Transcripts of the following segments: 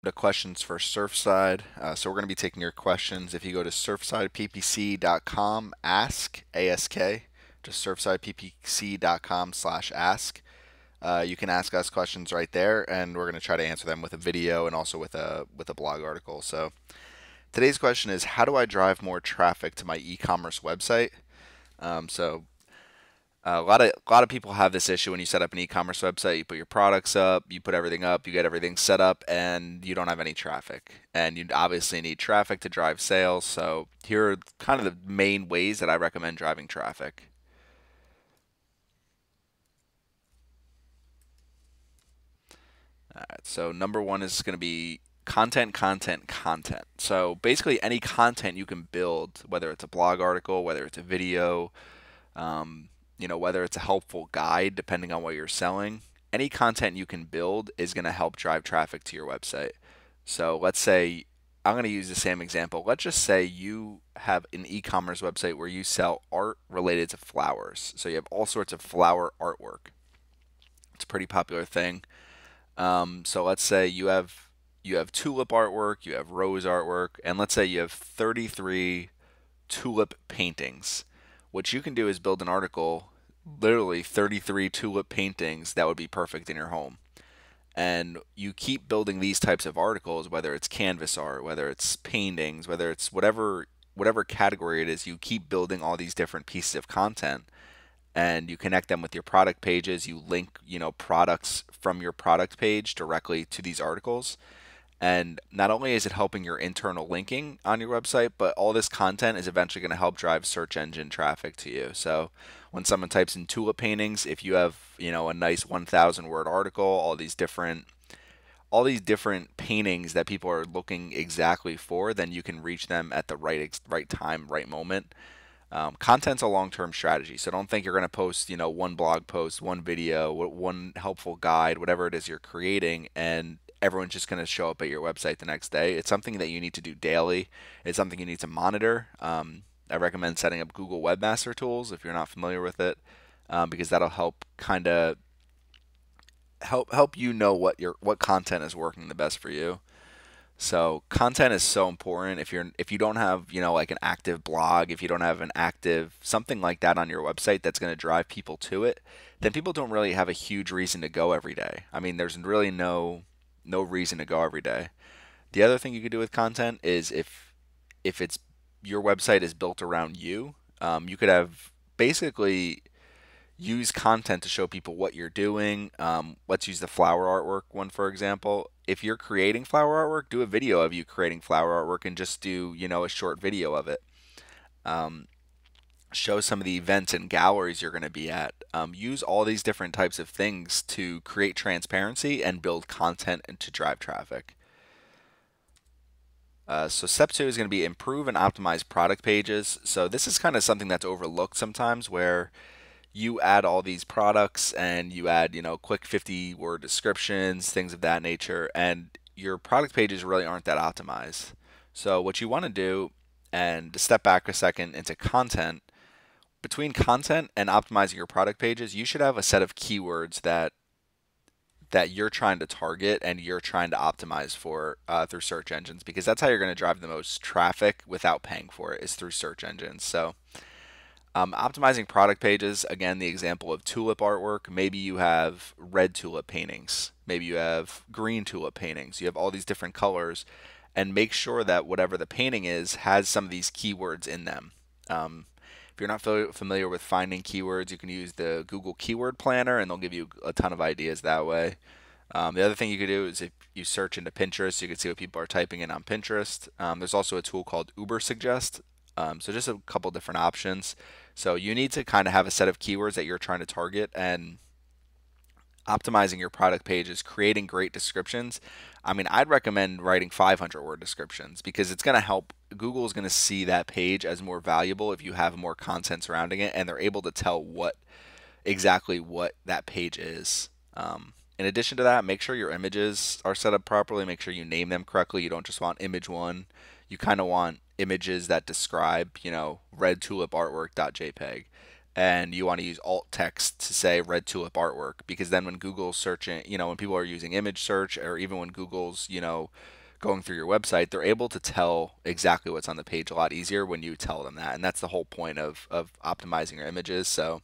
The questions for Surfside. So we're going to be taking your questions. If you go to surfsideppc.com, ask, just surfsideppc.com/ask. You can ask us questions right there, and we're going to try to answer them with a video and also with a blog article. So today's question is, how do I drive more traffic to my e-commerce website? So a lot of people have this issue when you set up an e-commerce website. You put your products up, you put everything up, you get everything set up, and you don't have any traffic. And you obviously need traffic to drive sales. So here are kind of the main ways that I recommend driving traffic. All right, so number one is going to be content, content, content. So basically, any content you can build, whether it's a blog article, whether it's a video, um, whether it's a helpful guide, depending on what you're selling, any content you can build is going to help drive traffic to your website. So let's say, I'm going to use the same example. Let's just say you have an e-commerce website where you sell art related to flowers. So you have all sorts of flower artwork. It's a pretty popular thing. So let's say you have tulip artwork, you have rose artwork, and let's say you have 33 tulip paintings. What you can do is build an article, literally 33 tulip paintings that would be perfect in your home. And you keep building these types of articles, whether it's canvas art, whether it's paintings, whether it's whatever category it is, you keep building all these different pieces of content and you connect them with your product pages. You link, products from your product page directly to these articles. And not only is it helping your internal linking on your website, but all this content is eventually going to help drive search engine traffic to you. So when someone types in tulip paintings, if you have, a nice 1,000 word article, all these different paintings that people are looking exactly for, then you can reach them at the right time, right moment. Content's a long-term strategy, so don't think you're going to post, one blog post, one video, one helpful guide, whatever it is you're creating, and everyone's just going to show up at your website the next day. It's something that you need to do daily. It's something you need to monitor. I recommend setting up Google Webmaster Tools if you're not familiar with it, because that'll help kind of help you know what content is working the best for you. So content is so important. If you don't have, like an active blog, if you don't have an active something like that on your website that's going to drive people to it, then people don't really have a huge reason to go every day. I mean, there's really no reason to go every day. The other thing you could do with content is if it's your website is built around you, you could have basically use content to show people what you're doing. Let's use the flower artwork one for example. If you're creating flower artwork, do a video of you creating flower artwork and just do, a short video of it. Um, Show some of the events and galleries you're going to be at. Use all these different types of things to create transparency and build content and to drive traffic. So step two is going to be improve and optimize product pages. So this is kind of something that's overlooked sometimes where you add all these products and you add, quick 50-word descriptions, things of that nature, and your product pages really aren't that optimized. So what you want to do, and to step back a second into content, between content and optimizing your product pages, you should have a set of keywords that you're trying to target and you're trying to optimize for through search engines, because that's how you're going to drive the most traffic without paying for it, is through search engines. So optimizing product pages, again, the example of tulip artwork, maybe you have red tulip paintings, maybe you have green tulip paintings, you have all these different colors, and make sure that whatever the painting is has some of these keywords in them. If you're not familiar with finding keywords, you can use the Google Keyword Planner, and they'll give you a ton of ideas that way. The other thing you could do is if you search into Pinterest, you can see what people are typing in on Pinterest. There's also a tool called Ubersuggest. So just a couple different options. So you need to kind of have a set of keywords that you're trying to target, and optimizing your product pages, creating great descriptions. I mean, I'd recommend writing 500-word descriptions because it's going to help. Google is going to see that page as more valuable if you have more content surrounding it, and they're able to tell exactly what that page is. In addition to that, make sure your images are set up properly. Make sure you name them correctly. You don't just want image one. You kind of want images that describe, red tulip artwork.jpg. and you want to use alt text to say red tulip artwork, because then when Google's searching, when people are using image search, or even when Google's, going through your website, they're able to tell exactly what's on the page a lot easier when you tell them that. And that's the whole point of optimizing your images. So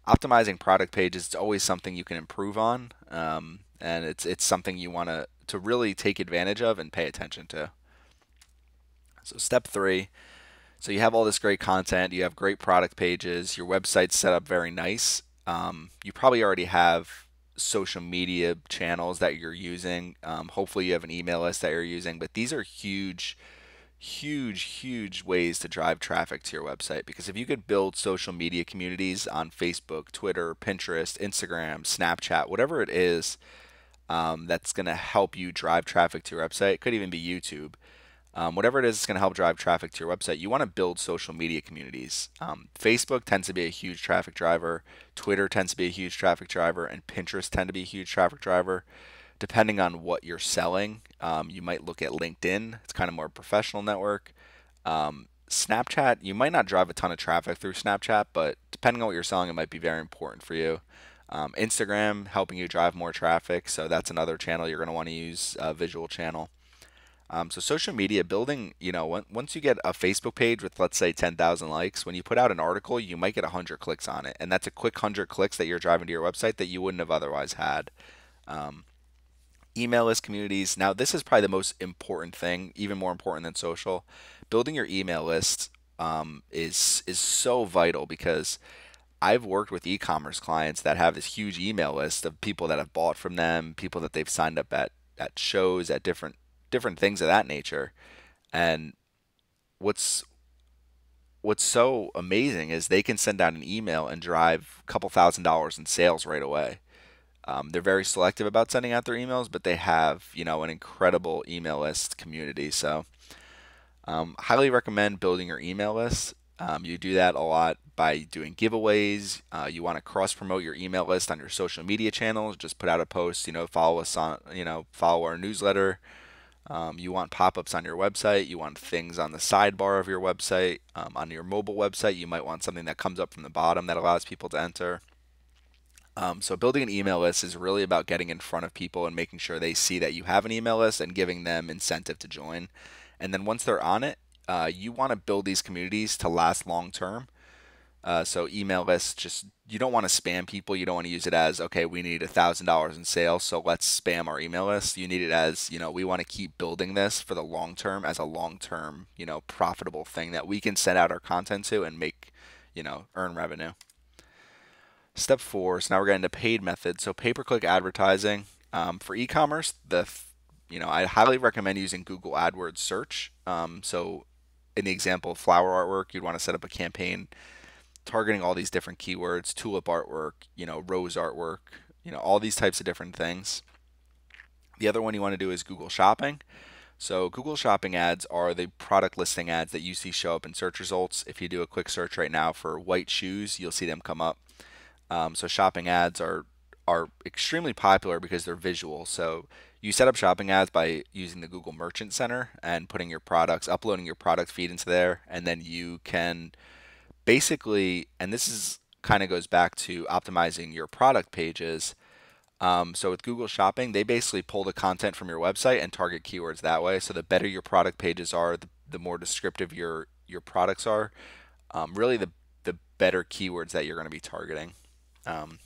optimizing product pages is always something you can improve on. And it's something you want to really take advantage of and pay attention to. So step 3, so you have all this great content, you have great product pages, your website's set up very nice. You probably already have social media channels that you're using. Hopefully you have an email list that you're using, but these are huge, huge, huge ways to drive traffic to your website, because if you could build social media communities on Facebook, Twitter, Pinterest, Instagram, Snapchat, whatever it is, that's going to help you drive traffic to your website. It could even be YouTube. Whatever it is that's going to help drive traffic to your website, you want to build social media communities. Facebook tends to be a huge traffic driver, Twitter tends to be a huge traffic driver, and Pinterest tend to be a huge traffic driver. Depending on what you're selling, you might look at LinkedIn. It's kind of more professional network. Snapchat, you might not drive a ton of traffic through Snapchat, but depending on what you're selling, it might be very important for you. Instagram, helping you drive more traffic, so that's another channel you're going to want to use, a visual channel. So social media building, once you get a Facebook page with, let's say, 10,000 likes, when you put out an article, you might get 100 clicks on it. And that's a quick 100 clicks that you're driving to your website that you wouldn't have otherwise had. Um, Email list communities. Now, this is probably the most important thing, even more important than social. Building your email list is so vital, because I've worked with e-commerce clients that have this huge email list of people that have bought from them, people that they've signed up at shows, at different things of that nature. And what's what's so amazing is they can send out an email and drive a couple $1,000s in sales right away. They're very selective about sending out their emails, but they have, an incredible email list community. So, highly recommend building your email list. You do that a lot by doing giveaways. You want to cross promote your email list on your social media channels. Just put out a post, follow us on, follow our newsletter. You want pop-ups on your website. You want things on the sidebar of your website. On your mobile website, you might want something that comes up from the bottom that allows people to enter. So building an email list is really about getting in front of people and making sure they see that you have an email list and giving them incentive to join. And then once they're on it, you want to build these communities to last long term. So email lists, just, you don't want to spam people. You don't want to use it as, okay, we need $1,000 in sales, so let's spam our email list. You need it as, we want to keep building this for the long term, as a long term, profitable thing that we can send out our content to and make, earn revenue. Step 4, so now we're getting to paid methods. So pay-per-click advertising. For e-commerce, I highly recommend using Google AdWords search. So in the example of flower artwork, you'd want to set up a campaign targeting all these different keywords: tulip artwork, rose artwork, all these types of different things. The other one you want to do is Google Shopping. So Google Shopping ads are the product listing ads that you see show up in search results. If you do a quick search right now for white shoes, you'll see them come up. So shopping ads are extremely popular because they're visual. So you set up shopping ads by using the Google Merchant Center and putting your products, uploading your product feed into there, and then you can basically, and this is kind of goes back to optimizing your product pages. So with Google Shopping, they basically pull the content from your website and target keywords that way. So the better your product pages are, the more descriptive your products are. Really, the better keywords that you're going to be targeting. Um,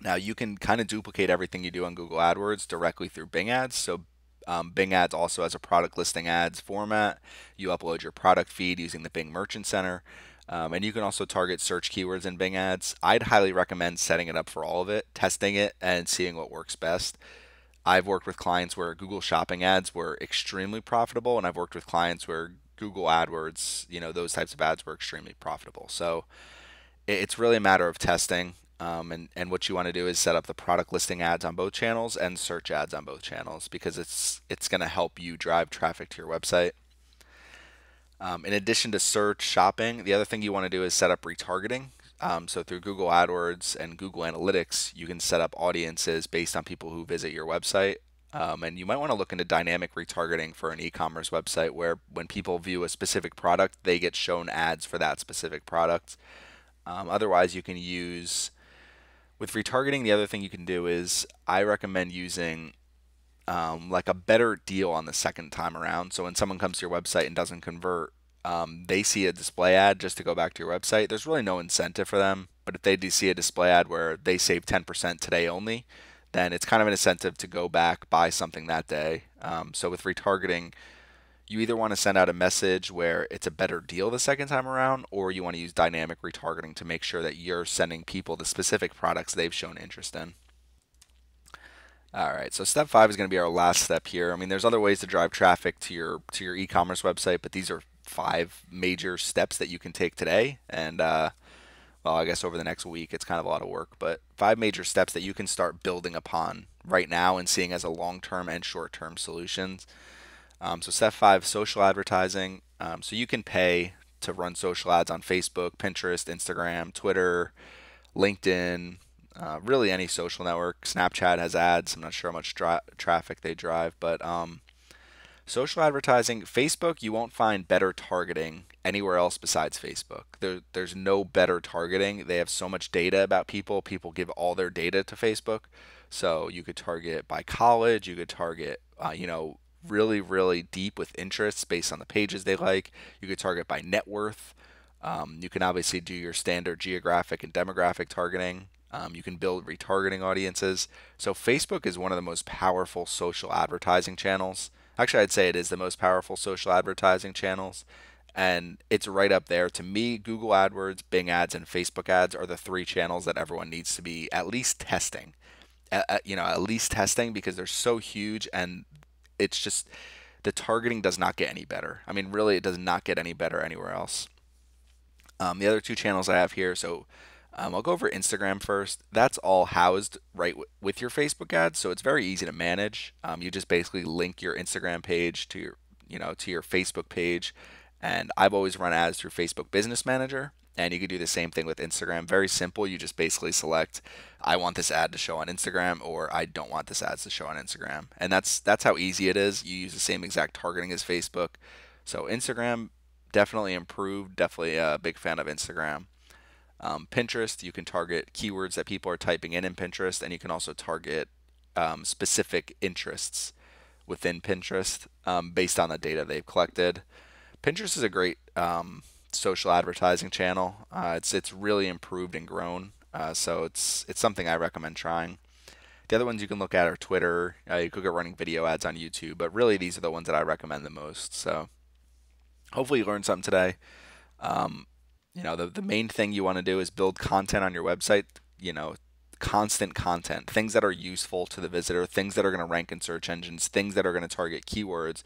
Now you can kind of duplicate everything you do on Google AdWords directly through Bing Ads. So Bing Ads also has a product listing ads format. You upload your product feed using the Bing Merchant Center. And you can also target search keywords in Bing Ads. I'd highly recommend setting it up for all of it, testing it, and seeing what works best. I've worked with clients where Google Shopping ads were extremely profitable, and I've worked with clients where Google AdWords, those types of ads were extremely profitable. So it's really a matter of testing. And what you want to do is set up the product listing ads on both channels and search ads on both channels, because it's going to help you drive traffic to your website. In addition to search shopping, the other thing you want to do is set up retargeting. So through Google AdWords and Google Analytics, you can set up audiences based on people who visit your website. And you might want to look into dynamic retargeting for an e-commerce website, where when people view a specific product, they get shown ads for that specific product. Otherwise, you can use with retargeting. The other thing you can do is I recommend using like a better deal on the second time around. So when someone comes to your website and doesn't convert, they see a display ad just to go back to your website. There's really no incentive for them, but if they do see a display ad where they save 10% today only, then it's kind of an incentive to go back, buy something that day. So with retargeting, you either want to send out a message where it's a better deal the second time around, or you want to use dynamic retargeting to make sure that you're sending people the specific products they've shown interest in. All right, so step five is going to be our last step here. I mean, there's other ways to drive traffic to your e-commerce website, but these are five major steps that you can take today. And well, I guess over the next week, it's kind of a lot of work, but five major steps that you can start building upon right now and seeing as a long-term and short-term solutions. So step five, social advertising. So you can pay to run social ads on Facebook, Pinterest, Instagram, Twitter, LinkedIn, really any social network. Snapchat has ads. I'm not sure how much traffic they drive, but social advertising, Facebook, you won't find better targeting anywhere else besides Facebook. There's no better targeting. They have so much data about people. People give all their data to Facebook. So you could target by college. You could target, really, really deep with interests based on the pages they like. You could target by net worth. You can obviously do your standard geographic and demographic targeting. You can build retargeting audiences. So Facebook is one of the most powerful social advertising channels. Actually, I'd say it is the most powerful social advertising channels. And it's right up there. To me, Google AdWords, Bing Ads, and Facebook Ads are the three channels that everyone needs to be at least testing. At least testing because they're so huge and it's just the targeting does not get any better. I mean, really, it does not get any better anywhere else. The other two channels I have here, so I'll go over Instagram first. That's all housed right with your Facebook ads, so it's very easy to manage. You just basically link your Instagram page to your Facebook page, and I've always run ads through Facebook Business Manager. And you could do the same thing with Instagram. Very simple. You just basically select, I want this ad to show on Instagram, or I don't want this ad to show on Instagram. And that's how easy it is. You use the same exact targeting as Facebook. So Instagram definitely improved. Definitely a big fan of Instagram. Pinterest, you can target keywords that people are typing in Pinterest, and you can also target specific interests within Pinterest based on the data they've collected. Pinterest is a great social advertising channel. It's really improved and grown, so it's something I recommend trying. The other ones you can look at are Twitter. You could get running video ads on YouTube, but really these are the ones that I recommend the most. So hopefully you learned something today. The main thing you want to do is build content on your website. Constant content, things that are useful to the visitor, things that are going to rank in search engines, things that are going to target keywords,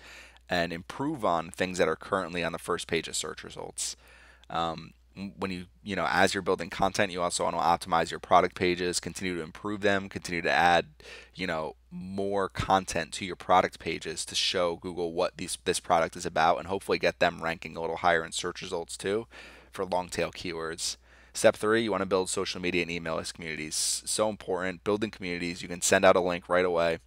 and improve on things that are currently on the first page of search results. When as you're building content, you also want to optimize your product pages, continue to improve them, continue to add, more content to your product pages to show Google what this product is about, and hopefully get them ranking a little higher in search results too for long tail keywords. Step three, you want to build social media and email list communities. So important. Building communities, you can send out a link right away.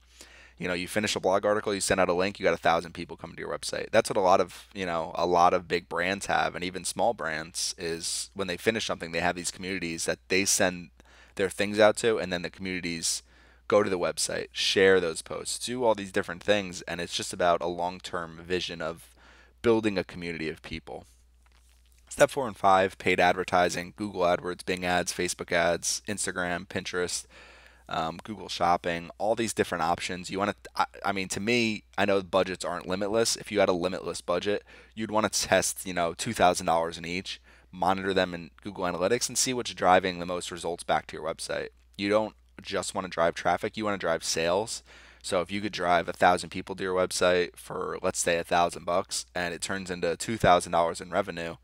You finish a blog article, you send out a link, you got 1,000 people coming to your website. That's what a lot of big brands have, and even small brands is when they finish something, they have these communities that they send their things out to, and then the communities go to the website, share those posts, do all these different things, and it's just about a long-term vision of building a community of people. Step four and five, paid advertising, Google AdWords, Bing Ads, Facebook Ads, Instagram, Pinterest, Google Shopping, all these different options. You want to, to me, I know budgets aren't limitless. If you had a limitless budget, you'd want to test, $2,000 in each, monitor them in Google Analytics, and see what's driving the most results back to your website. You don't just want to drive traffic, you want to drive sales. So if you could drive 1,000 people to your website for, let's say, $1,000, and it turns into $2,000 in revenue,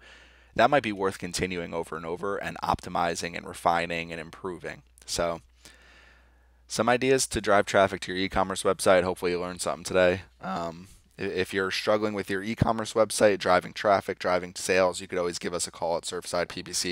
that might be worth continuing over and over and optimizing and refining and improving. So some ideas to drive traffic to your e-commerce website. Hopefully you learned something today. If you're struggling with your e-commerce website, driving traffic, driving sales, you could always give us a call at Surfside PPC.